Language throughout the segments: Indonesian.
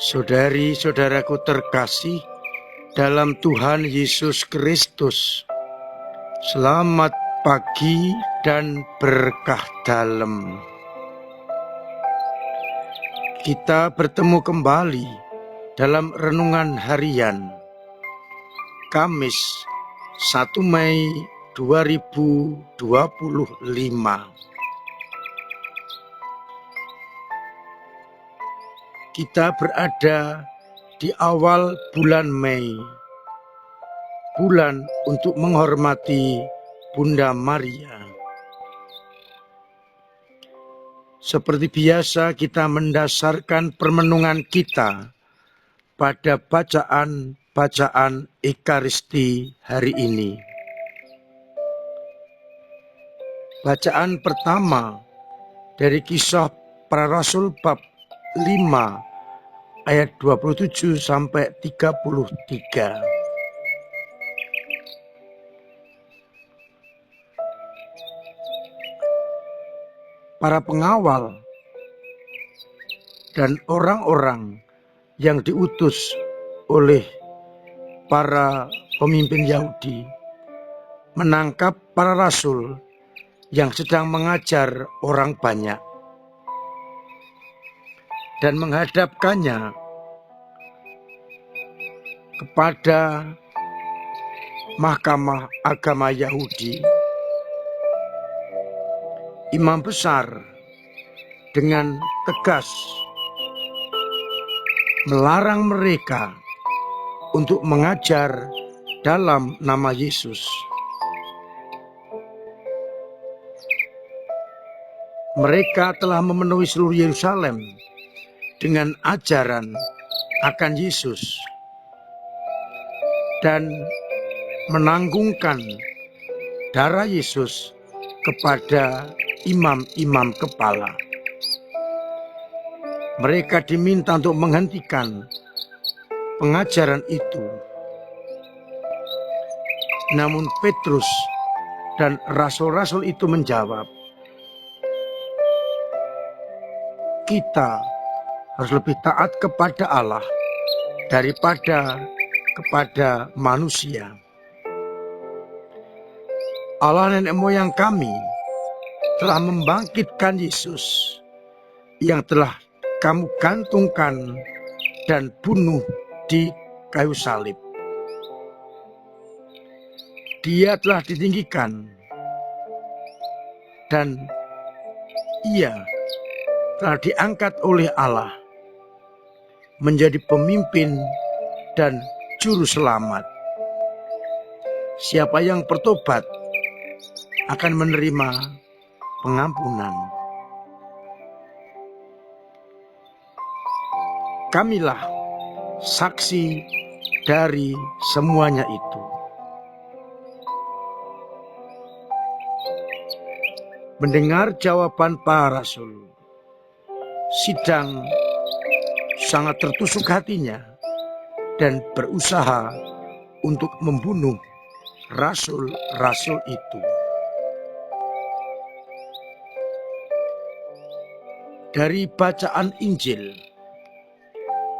Saudari-saudaraku terkasih dalam Tuhan Yesus Kristus, selamat pagi dan berkah dalam. Kita bertemu kembali dalam renungan harian Kamis 1 Mei 2025. Kita berada di awal bulan Mei, bulan untuk menghormati Bunda Maria. Seperti biasa, kita mendasarkan permenungan kita pada bacaan Ekaristi hari ini. Bacaan pertama dari Kisah Para Rasul bab 5 ayat 27 sampai 33. Para pengawal dan orang-orang yang diutus oleh para pemimpin Yahudi menangkap para rasul yang sedang mengajar orang banyak dan menghadapkannya kepada Mahkamah Agama Yahudi. Imam besar dengan tegas melarang mereka untuk mengajar dalam nama Yesus. Mereka telah memenuhi seluruh Yerusalem dengan ajaran akan Yesus dan menanggungkan darah Yesus kepada imam-imam kepala. Mereka diminta untuk menghentikan pengajaran itu. Namun Petrus dan rasul-rasul itu menjawab, "Kita harus lebih taat kepada Allah daripada kepada manusia. Allah nenek moyang kami telah membangkitkan Yesus yang telah kamu gantungkan dan bunuh di kayu salib. Dia telah ditinggikan dan Ia telah diangkat oleh Allah menjadi pemimpin dan juru selamat. Siapa yang bertobat akan menerima pengampunan." Kamilah saksi dari semuanya itu. Mendengar jawaban para rasul, sidang sangat tertusuk hatinya dan berusaha untuk membunuh rasul-rasul itu. Dari bacaan Injil,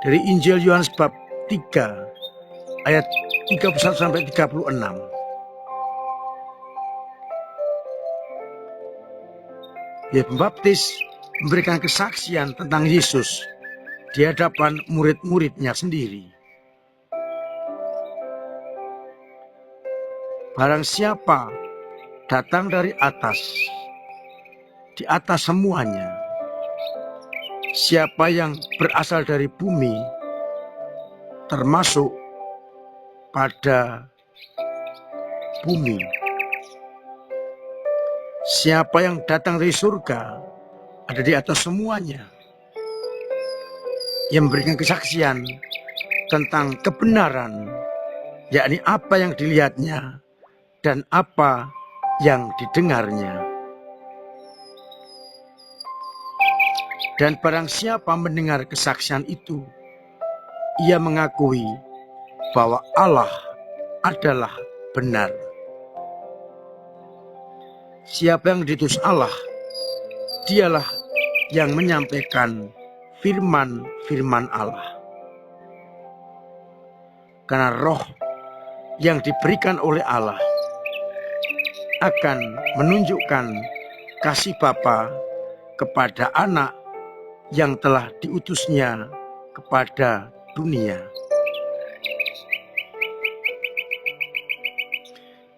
dari Injil Yohanes bab 3 ayat 31 sampai 36. Yohanes Pembaptis memberikan kesaksian tentang Yesus di hadapan murid-muridnya sendiri. Barang siapa datang dari atas, di atas semuanya. Siapa yang berasal dari bumi, termasuk pada bumi. Siapa yang datang dari surga, ada di atas semuanya. Yang memberikan kesaksian tentang kebenaran, yakni apa yang dilihatnya dan apa yang didengarnya. Dan barang siapa mendengar kesaksian itu, ia mengakui bahwa Allah adalah benar. Siapa yang diutus Allah, dialah yang menyampaikan firman-firman Allah. karena roh yang diberikan oleh Allah akan menunjukkan kasih Bapa kepada anak yang telah diutusnya kepada dunia.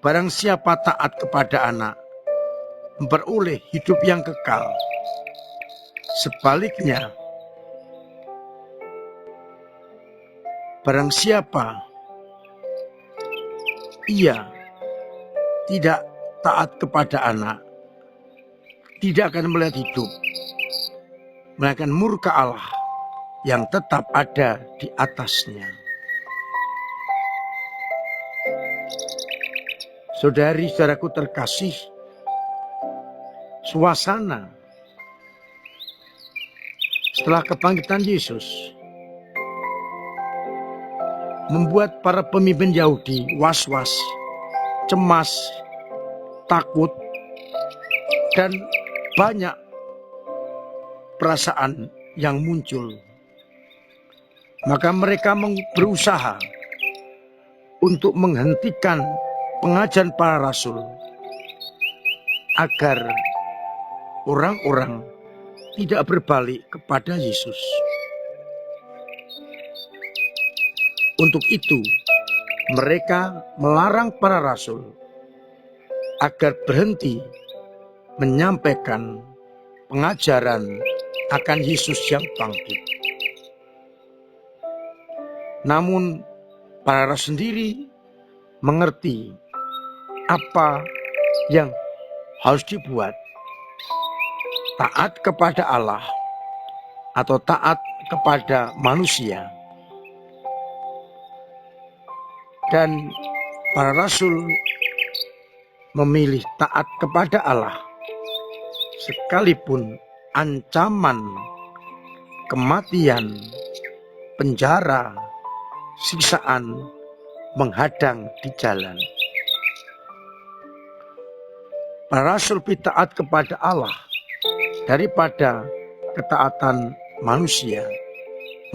Barang siapa taat kepada anak, memperoleh hidup yang kekal. Sebaliknya, barang siapa ia tidak taat kepada anak, tidak akan melihat hidup, melainkan murka Allah yang tetap ada di atasnya. Saudari-saudaraku terkasih, suasana setelah kebangkitan Yesus membuat para pemimpin Yahudi was-was, cemas, takut, dan banyak perasaan yang muncul. Maka mereka berusaha untuk menghentikan pengajaran para rasul agar orang-orang tidak berbalik kepada Yesus. Untuk itu, mereka melarang para rasul agar berhenti menyampaikan pengajaran akan Yesus yang bangkit. Namun, para rasul sendiri mengerti apa yang harus dibuat. Taat kepada Allah atau taat kepada manusia. Dan para rasul memilih taat kepada Allah sekalipun ancaman kematian, penjara, siksaan menghadang di jalan. Para rasul lebih taat kepada Allah daripada ketaatan manusia.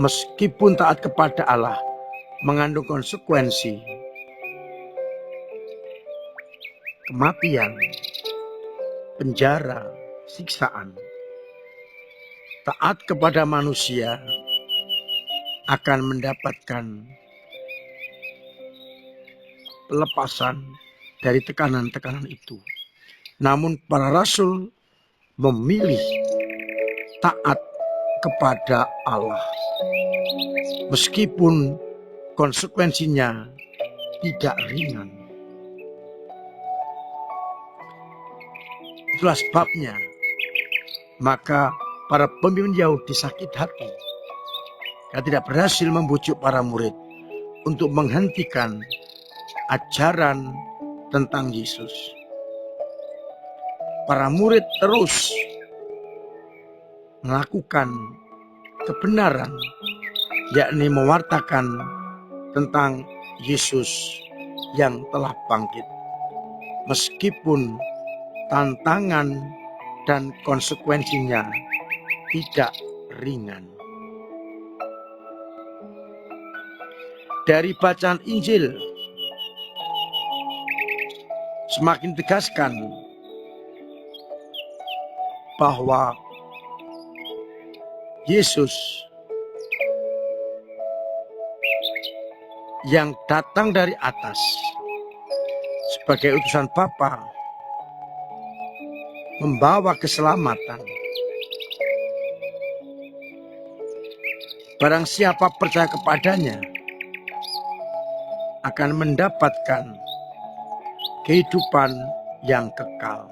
Meskipun taat kepada Allah mengandung konsekuensi kematian, penjara, siksaan. Taat kepada manusia akan mendapatkan pelepasan dari tekanan-tekanan itu. Namun para rasul memilih taat kepada Allah. Meskipun konsekuensinya tidak ringan. Itulah sebabnya maka para pemimpin Yahudi sakit hati karena tidak berhasil membujuk para murid untuk menghentikan ajaran tentang Yesus. Para murid terus melakukan kebenaran, yakni mewartakan tentang Yesus yang telah bangkit. Meskipun tantangan dan konsekuensinya tidak ringan. Dari bacaan Injil semakin tegaskan bahwa Yesus yang datang dari atas sebagai utusan Bapa membawa keselamatan. Barang siapa percaya kepadanya akan mendapatkan kehidupan yang kekal.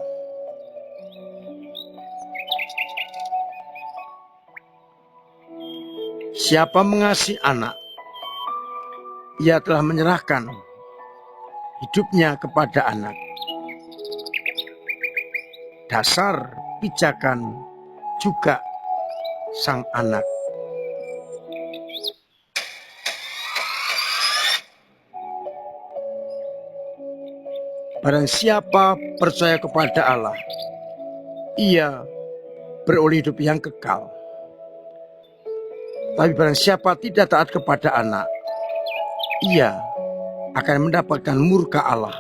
Siapa mengasihi anak, ia telah menyerahkan hidupnya kepada anak. Dasar pijakan juga sang anak. Barang siapa percaya kepada Allah, ia beroleh hidup yang kekal. Tapi barang siapa tidak taat kepada anak, ia akan mendapatkan murka Allah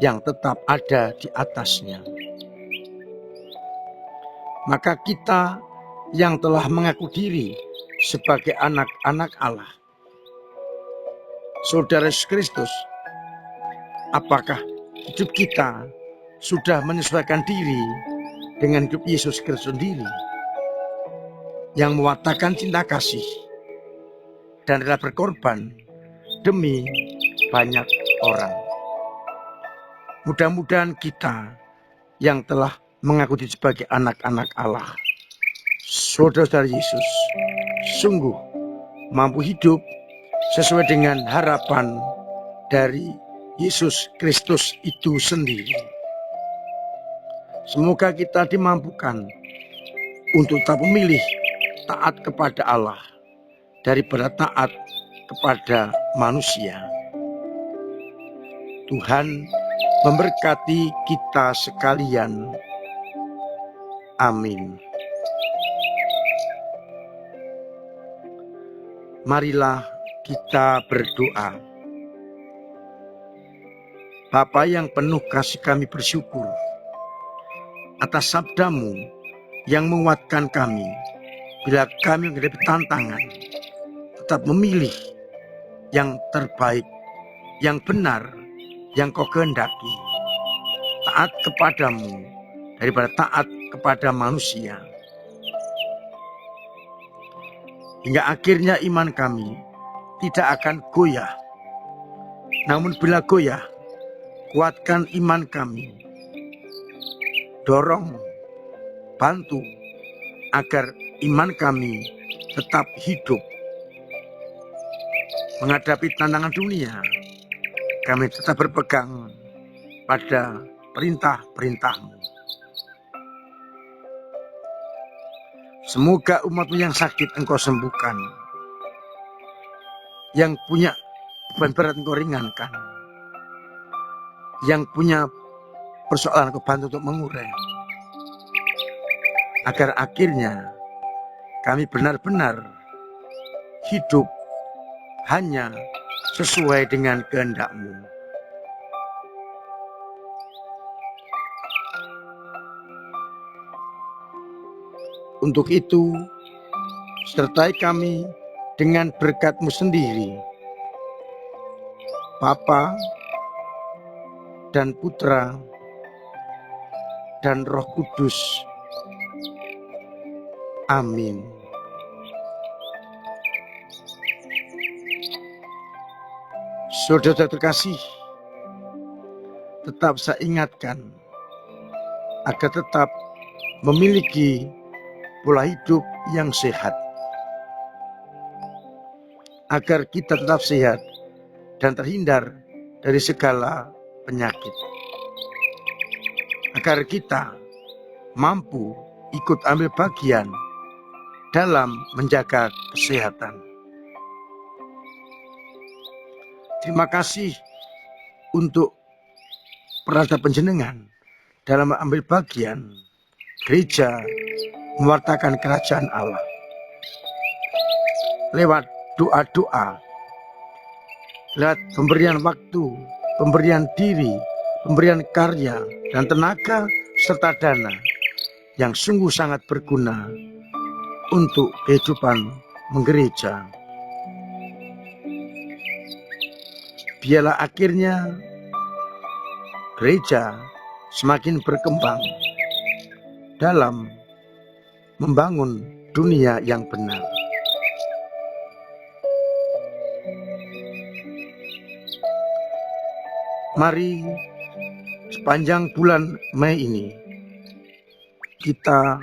yang tetap ada di atasnya. Maka kita yang telah mengaku diri sebagai anak-anak Allah, Saudara Yesus Kristus, apakah hidup kita sudah menyesuaikan diri dengan hidup Yesus Kristus sendiri yang mewatakkan cinta kasih dan rela berkorban demi banyak orang? Mudah-mudahan kita yang telah mengaku diri sebagai anak-anak Allah, saudara-saudara Yesus, sungguh mampu hidup sesuai dengan harapan dari Yesus Kristus itu sendiri. Semoga kita dimampukan untuk tetap memilih taat kepada Allah daripada taat kepada manusia. Tuhan memberkati kita sekalian. Amin. Marilah kita berdoa. Bapa yang penuh kasih, kami bersyukur atas sabdamu yang menguatkan kami bila kami menghadapi tantangan, tetap memilih yang terbaik, yang benar, yang kau kehendaki. Taat kepadamu daripada taat kepada manusia. Hingga akhirnya iman kami tidak akan goyah. Namun bila goyah, kuatkan iman kami. Dorong, bantu agar iman kami tetap hidup. Menghadapi tantangan dunia, kami tetap berpegang pada perintah-perintah-Mu. Semoga umat-Mu yang sakit Engkau sembuhkan, yang punya beban berat Engkau ringankan, yang punya persoalan Engkau bantu untuk mengurai, agar akhirnya kami benar-benar hidup hanya sesuai dengan kehendak-Mu. Untuk itu, sertai kami dengan berkat-Mu sendiri, Bapa dan Putra dan Roh Kudus. Amin. Saudara terkasih, tetap saya ingatkan agar tetap memiliki pola hidup yang sehat, agar kita tetap sehat dan terhindar dari segala penyakit, agar kita mampu ikut ambil bagian dalam menjaga kesehatan. Terima kasih untuk peradaban jenengan dalam mengambil bagian gereja mewartakan kerajaan Allah. Lewat doa-doa, lewat pemberian waktu, pemberian diri, pemberian karya dan tenaga serta dana yang sungguh sangat berguna untuk kehidupan menggereja. Biarlah akhirnya gereja semakin berkembang dalam membangun dunia yang benar. Mari sepanjang bulan Mei ini kita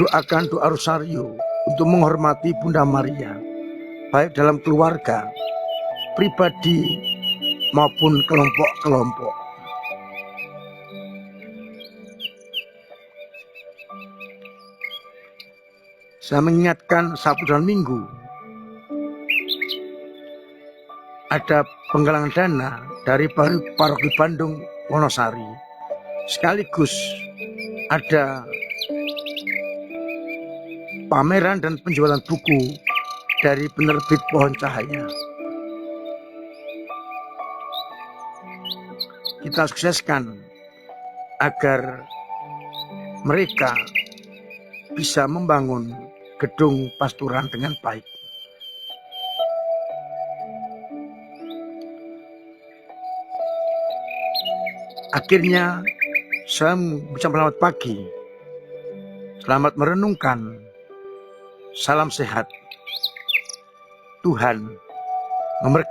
doakan doa rosario untuk menghormati Bunda Maria, baik dalam keluarga, pribadi maupun kelompok-kelompok. Saya mengingatkan Sabtu dan Minggu ada penggalangan dana dari Paroki Bandung Wonosari, sekaligus ada pameran dan penjualan buku dari penerbit Pohon Cahaya. kita sukseskan agar mereka bisa membangun gedung pasturan dengan baik. Akhirnya saya bisa selamat pagi, selamat merenungkan, salam sehat, Tuhan memberkati.